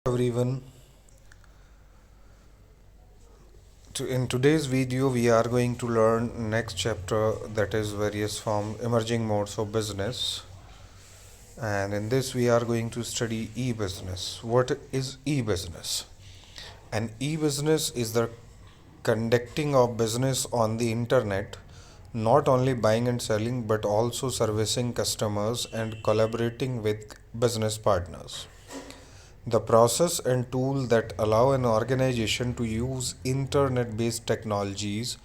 Everyone, in today's video we are going to learn next chapter, that is various form emerging modes of business, and in this we are going to study e-business. What is e-business? An e-business is the conducting of business on the internet, not only buying and selling but also servicing customers and collaborating with business partners. The process and tool that allow an organization to use internet based technologies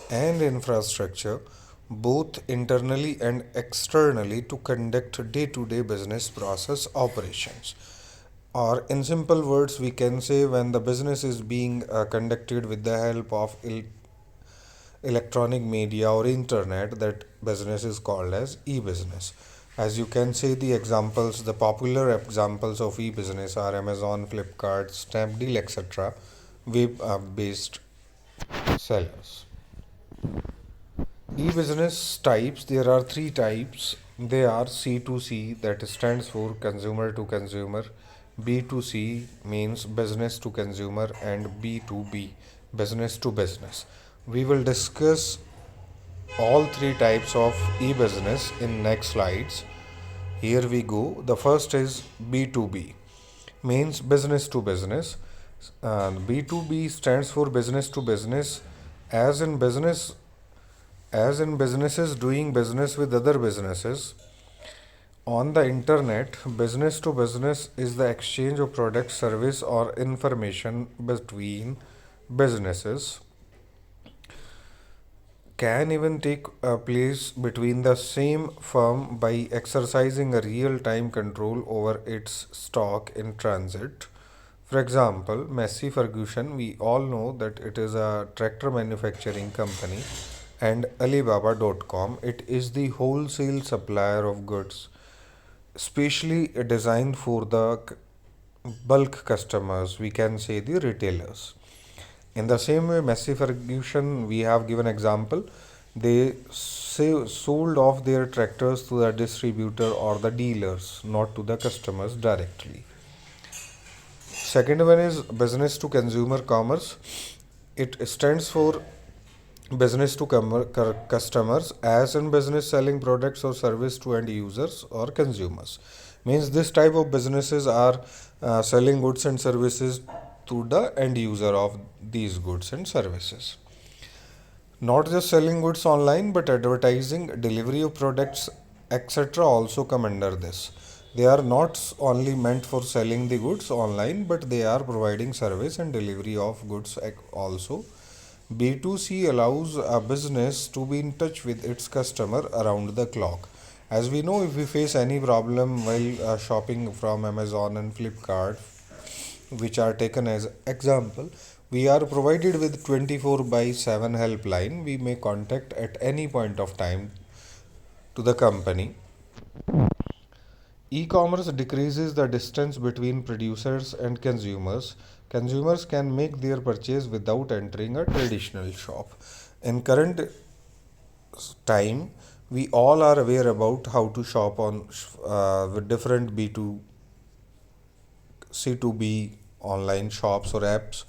and infrastructure both internally and externally to conduct day to day business process operations. Or, in simple words, we can say when the business is being conducted with the help of electronic media or internet, that business is called as e-business. As you can see, the popular examples of e-business are Amazon, Flipkart, Snapdeal, etc. Web based sellers. E-business types, there are three types. They are C2C, that stands for consumer to consumer, B2C means business to consumer, and B2B, business to business. We will discuss all three types of e-business in next slides. Here we go. The first is B2B, means business to business. And B2B stands for business to business, as in businesses doing business with other businesses on the internet. Business to business is the exchange of products, service, or information between businesses. Can even take place between the same firm by exercising a real time control over its stock in transit. For example, Massey Ferguson, we all know that it is a tractor manufacturing company, and Alibaba.com, it is the wholesale supplier of goods, specially designed for the bulk customers, we can say the retailers. In the same way, Massey Ferguson, we have given example. They sold off their tractors to the distributor or the dealers, not to the customers directly. Second one is business to consumer commerce. It stands for business to customers, as in business selling products or service to end users or consumers. Means this type of businesses are selling goods and services to the end user of these goods and services. Not just selling goods online, but advertising, delivery of products, etc. also come under this. They are not only meant for selling the goods online, but they are providing service and delivery of goods also. B2C allows a business to be in touch with its customer around the clock. As we know, if we face any problem while shopping from Amazon and Flipkart, which are taken as example, we are provided with 24 by 7 helpline. We may contact at any point of time to the company. E-commerce decreases the distance between producers and consumers. Consumers can make their purchase without entering a traditional shop. In current time, we all are aware about how to shop on with different B2 C2B online shops और apps.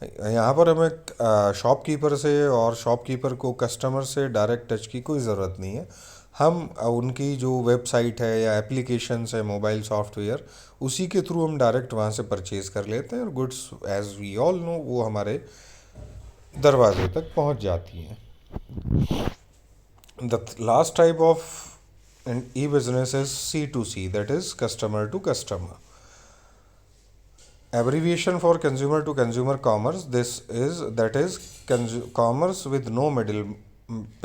यहाँ पर हमें shopkeeper से और shopkeeper को customer से direct touch की कोई ज़रूरत नहीं है. हम उनकी जो वेबसाइट है या एप्लीकेशंस है, मोबाइल सॉफ्टवेयर, उसी के थ्रू हम डायरेक्ट वहाँ से परचेज़ कर लेते हैं और goods as we all know वो हमारे दरवाजे तक पहुँच जाती हैं. The last type of e business is C2C, that is customer to customer. Abbreviation for consumer to consumer commerce, this is that is commerce with no middle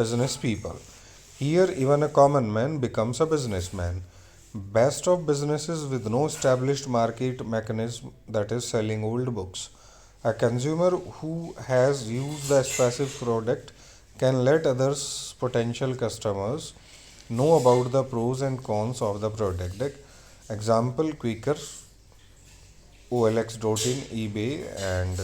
business people. Here even a common man becomes a businessman. Best of businesses with no established market mechanism, that is selling old books. A consumer who has used the specific product can let others potential customers know about the pros and cons of the product. Example, Quaker, OLX.in, eBay, and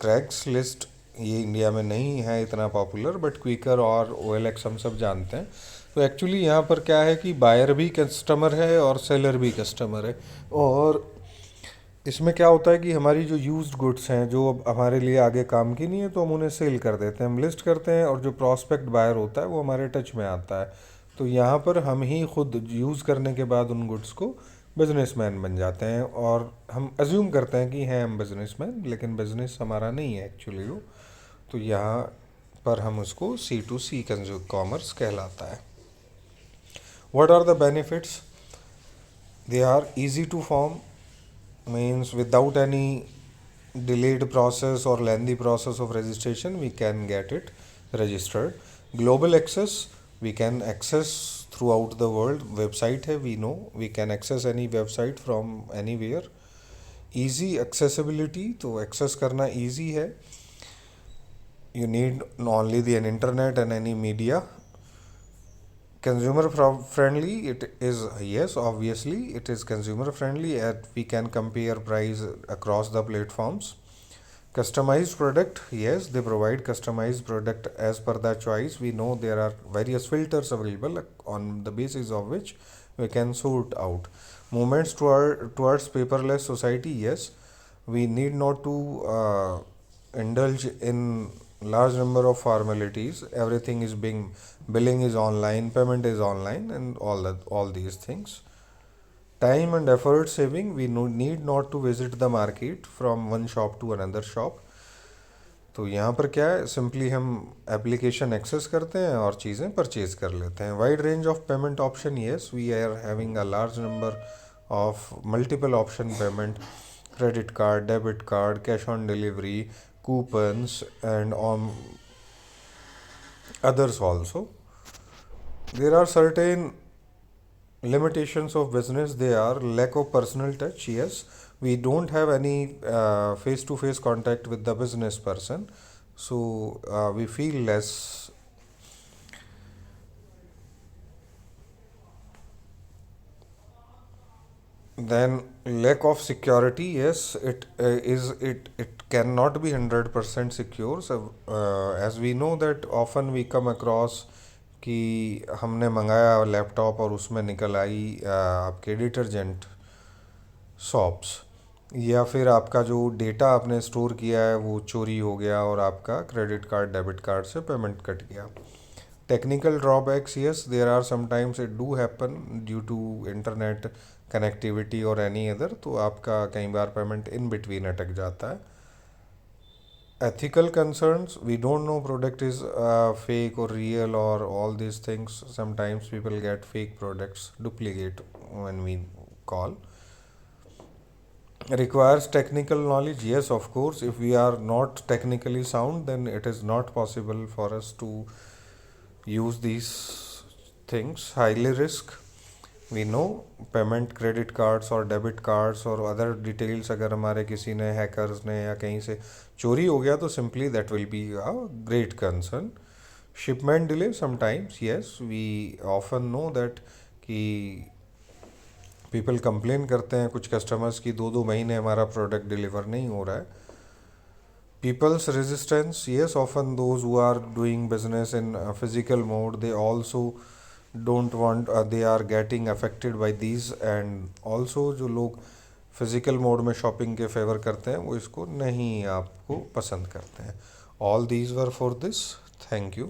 Craigslist ये India में नहीं है इतना popular, but quicker और OLX हम सब जानते हैं। तो एक्चुअली यहाँ पर क्या है कि बायर भी कस्टमर है और सेलर भी कस्टमर है। और इसमें क्या होता है कि हमारी जो यूज्ड गुड्स हैं जो अब हमारे लिए आगे काम की नहीं है, तो हम उन्हें सेल कर देते हैं, हम लिस्ट करते हैं, और जो प्रॉस्पेक्ट बायर होता है वो हमारे टच में आता है। तो यहाँ पर हम ही खुद यूज़ करने के बाद उन गुड्स को बिजनेसमैन बन जाते हैं, और हम अज्यूम करते हैं कि हैं हम बिजनेसमैन, लेकिन बिजनेस हमारा नहीं है एक्चुअली वो। तो यहाँ पर हम उसको C2C कंज्यूमर कॉमर्स कहलाता है। What are the benefits? They are easy to form, means without any delayed process or lengthy process of registration we can get it registered. Global access, we can access throughout the world, website hai, we know we can access any website from anywhere. Easy accessibility, तो access करना easy है, you need only the internet and any media. Consumer friendly, it is, yes, obviously it is consumer friendly, and we can compare price across the platforms. Customized product, yes, they provide customized product as per the choice. We know there are various filters available on the basis of which we can sort out. Movements towards paperless society, yes, we need not to indulge in large number of formalities. Everything is being, billing is online, payment is online, and all these things. Time and effort saving, we need not to visit the market from one shop to another shop. तो यहाँ पर क्या है, simply हम application access करते हैं और चीज़ें परचेज कर लेते हैं. Wide range of payment option, yes, we are having a large number of multiple option payment, credit card, debit card, cash on delivery, coupons, and on others also. There are certain limitations of business. They are lack of personal touch, yes, we don't have any face to face contact with the business person, so we feel less. Then lack of security, yes, it cannot be 100% secure. So as we know that often we come across कि हमने मंगाया laptop और उसमें निकल आई आपके detergent shops, या फिर आपका जो डेटा आपने स्टोर किया है वो चोरी हो गया और आपका क्रेडिट कार्ड डेबिट कार्ड से पेमेंट कट गया. Technical drawbacks, yes, there are sometimes it do happen due to internet connectivity or any other, तो आपका कई बार पेमेंट इन बिटवीन अटक जाता है. Ethical concerns, we don't know product is fake or real or all these things. Sometimes people get fake products, duplicate when we call. Requires technical knowledge, yes, of course. If we are not technically sound, then it is not possible for us to use these things. Highly risk, we know payment credit cards और debit cards और other details अगर हमारे किसी ने hackers ने या कहीं से चोरी हो गया तो simply that will be a great concern. Shipment delay sometimes, yes, we often know that कि पीपल कंप्लेन करते हैं कुछ कस्टमर्स की 2-2 महीने हमारा प्रोडक्ट डिलीवर नहीं हो रहा है. People's resistance, yes, often those who are doing business in physical mode, they also don't want, they are getting affected by these, and also जो लोग फिजिकल मोड में शॉपिंग के फेवर करते हैं वो इसको नहीं आपको पसंद करते हैं. All these were for this. Thank you.